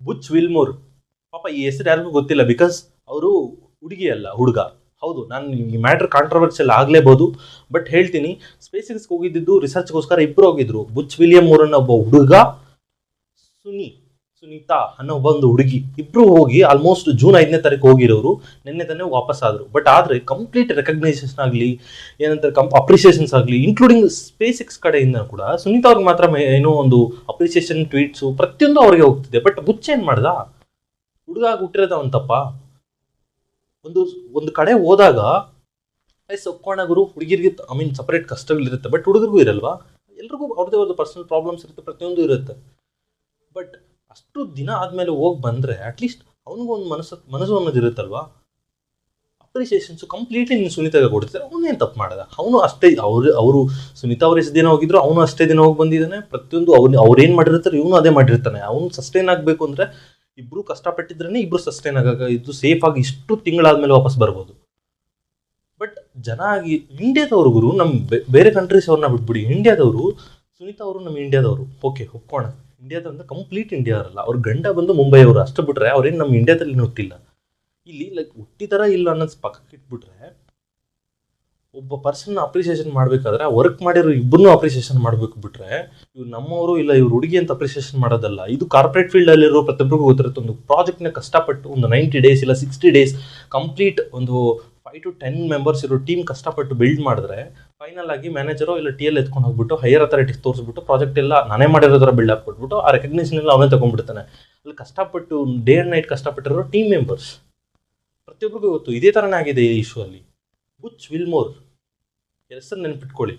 Butch Wilmore. ಪಾಪ ಈ ಹೆಸರು ಯಾರಿಗೂ ಗೊತ್ತಿಲ್ಲ, ಬಿಕಾಸ್ ಅವರು ಹುಡುಗಿ ಅಲ್ಲ, ಹುಡುಗ. ಹೌದು, ನಾನು ಈ ಮ್ಯಾಟ್ರ್ ಕಾಂಟ್ರವರ್ಸಿಯಲ್ ಆಗಲೇಬಹುದು, ಬಟ್ ಹೇಳ್ತೀನಿ. ಸ್ಪೇಸಿಕ್ಸ್ಗೆ ಹೋಗಿದ್ದು ರಿಸರ್ಚ್ಗೋಸ್ಕರ ಇಬ್ಬರು ಹೋಗಿದ್ರು. ಬುಚ್ ವಿಲಿಯಂ ಮೂರ್ ಅನ್ನೋ ಒಬ್ಬ ಹುಡುಗ, ಸುನೀತಾ ಅನ್ನೋ ಒಬ್ಬ ಒಂದು ಹುಡುಗಿ, ಇಬ್ರು ಹೋಗಿ ಆಲ್ಮೋಸ್ಟ್ ಜೂನ್ 5ನೇ ತಾರೀಕು ಹೋಗಿರೋರು ನಿನ್ನೆ ತಾನೇ ವಾಪಸ್ ಆದ್ರು. ಬಟ್ ಆದ್ರೆ ಕಂಪ್ಲೀಟ್ ರೆಕಗ್ನೈಸೇಷನ್ ಆಗಲಿ, ಏನಂತಾರೆ ಅಪ್ರಿಸಿಯೇಷನ್ಸ್ ಆಗಲಿ, ಇನ್ಕ್ಲೂಡಿಂಗ್ ಸ್ಪೇಸಿಕ್ಸ್ ಕಡೆಯಿಂದ ಕೂಡ ಸುನೀತಾ ಅವ್ರಿಗೆ ಮಾತ್ರ ಏನೋ ಒಂದು ಅಪ್ರಿಸಿಯೇಷನ್ ಟ್ವೀಟ್ಸು ಪ್ರತಿಯೊಂದು ಅವ್ರಿಗೆ ಹೋಗ್ತಿದೆ. ಬಟ್ ಬುಚ್ ಏನ್ ಮಾಡ್ದ? ಹುಡುಗ ಹುಟ್ಟಿರೋದ ಅವನ್ ತಪ್ಪ? ಒಂದು ಕಡೆ ಹೋದಾಗ ಒಪ್ಕೋಣ ಗುರು, ಹುಡುಗಿರಿಗೆ ಸಪರೇಟ್ ಕಷ್ಟಗಳಿರುತ್ತೆ, ಬಟ್ ಹುಡುಗರಿಗೂ ಇರಲ್ವಾ? ಎಲ್ರಿಗೂ ಅವ್ರದ್ದೇ ಅವ್ರದ್ದು ಪರ್ಸನಲ್ ಪ್ರಾಬ್ಲಮ್ಸ್ ಇರುತ್ತೆ, ಪ್ರತಿಯೊಂದು ಇರುತ್ತೆ. ಬಟ್ ಅಷ್ಟು ದಿನ ಆದ್ಮೇಲೆ ಹೋಗಿ ಬಂದ್ರೆ ಅಟ್ಲೀಸ್ಟ್ ಅವನಿಗೂ ಒಂದು ಮನಸ್ಸು ಅನ್ನೋದು ಇರುತ್ತಲ್ವಾ? ಅಪ್ರಿಸಿಯೇಷನ್ಸ್ ಕಂಪ್ಲೀಟ್ಲಿ ನೀನು ಸುನೀತಾಗ ಕೊಡ್ತಿದ್ದಾರೆ. ಅವನೇನು ತಪ್ಪು ಮಾಡಿದ? ಅವನು ಅಷ್ಟೇ, ಅವರು ಸುನೀತಾ ಅವ್ರು ಎಷ್ಟು ದಿನ ಹೋಗಿದ್ರು, ಅವನು ಅಷ್ಟೇ ದಿನ ಹೋಗಿ ಬಂದಿದ್ದಾನೆ. ಪ್ರತಿಯೊಂದು ಅವ್ರೇನು ಮಾಡಿರ್ತಾರೆ ಇವನು ಅದೇ ಮಾಡಿರ್ತಾನೆ. ಅವನು ಸಸ್ಟೈನ್ ಆಗಬೇಕು ಅಂದ್ರೆ ಇಬ್ರು ಕಷ್ಟಪಟ್ಟಿದ್ರೇನೆ ಇಬ್ರು ಸಸ್ಟೈನ್ ಇದು ಸೇಫ್ ಆಗಿ ಇಷ್ಟು ತಿಂಗಳಾದ್ಮೇಲೆ ವಾಪಸ್ ಬರ್ಬೋದು. ಬಟ್ ಜನ ಆಗಿ ಇಂಡಿಯಾದವ್ರು ಗುರು, ಬೇರೆ ಕಂಟ್ರೀಸ್ ಅವ್ರನ್ನ ಬಿಟ್ಬಿಡಿ, ಇಂಡಿಯಾದವರು, ಸುನೀತಾ ಅವರು ನಮ್ಮ ಇಂಡಿಯಾದವರು, ಓಕೆ ಒಪ್ಕೋಣ. ಇಂಡಿಯಾದಂದ್ರೆ ಕಂಪ್ಲೀಟ್ ಇಂಡಿಯಾ ಅಲ್ಲ, ಅವ್ರ ಗಂಡ ಬಂದು ಮುಂಬೈ ಅವರು, ಅಷ್ಟು ಬಿಟ್ರೆ ಅವ್ರೇನು ನಮ್ಮ ಇಂಡಿಯಾದಲ್ಲಿ ಹುಟ್ಟಿಲ್ಲ. ಇಲ್ಲಿ ಲೈಕ್ ಹುಟ್ಟಿದಾರ ಇಲ್ಲ ಅನ್ನೋದು ಪಕ್ಕಕ್ಕೆ ಇಟ್ಬಿಟ್ರೆ, ಒಬ್ಬ ಪರ್ಸನ್ ಅಪ್ರಿಸಿಯೇಷನ್ ಮಾಡ್ಬೇಕಾದ್ರೆ ವರ್ಕ್ ಮಾಡಿರೋ ಇಬ್ಬರನ್ನೂ ಅಪ್ರಿಸಿಯೇಷನ್ ಮಾಡ್ಬೇಕು. ಬಿಟ್ರೆ ಇವ್ರು ನಮ್ಮವರು ಇಲ್ಲ ಇವ್ರು ಹುಡುಗಿ ಅಂತ ಅಪ್ರಿಸಿಯೇಷನ್ ಮಾಡೋದಲ್ಲ. ಇದು ಕಾರ್ಪೊರೇಟ್ ಫೀಲ್ಡ್ ಅಲ್ಲಿರೋ ಪ್ರತಿಯೊಬ್ಬರಿಗೂ ಗೊತ್ತಿರುತ್ತೆ. ಒಂದು ಪ್ರಾಜೆಕ್ಟ್ನ ಕಷ್ಟಪಟ್ಟು ಒಂದು 90 days ಇಲ್ಲ 60 days ಕಂಪ್ಲೀಟ್ ಒಂದು 5 to 10 ಮೆಂಬರ್ಸ್ ಇರೋ ಟೀಮ್ ಕಷ್ಟಪಟ್ಟು ಬಿಲ್ಡ್ ಮಾಡಿದ್ರೆ, ಫೈನಲ್ ಆಗಿ ಮ್ಯಾನೇಜರು ಇಲ್ಲ TL ಎತ್ಕೊಂಡು ಹೋಗ್ಬಿಟ್ಟು ಹೈಯರ್ ಅಥಾರಿಟೀಸ್ ತೋರಿಸ್ಬಿಟ್ಟು ಪ್ರಾಜೆಕ್ಟ್ ಎಲ್ಲ ನಾನೇ ಮಾಡಿರೋದ್ರ ಬಿಲ್ಡ್ ಹಾಕ್ಬಿಟ್ಬಿಟ್ಟು ಆ ರೆಕಗ್ನಿಷನ್ ಎಲ್ಲ ಅವನೇ ತಗೊಂಡ್ಬಿಡ್ತಾನೆ. ಅಲ್ಲಿ ಕಷ್ಟಪಟ್ಟು ಡೇ ಅಂಡ್ ನೈಟ್ ಕಷ್ಟಪಟ್ಟಿರೋ ಟೀಮ್ ಮೆಂಬರ್ಸ್ ಪ್ರತಿಯೊಬ್ಬರಿಗೂ ಗೊತ್ತು. ಇದೇ ಥರನೇ ಆಗಿದೆ ಈ ಇಶ್ಯೂ ಅಲ್ಲಿ. ಬುಚ್ ವಿಲ್ಮೋರ್ ಹೆಸರು ನೆನ್ಪಿಟ್ಕೊಳ್ಳಿ.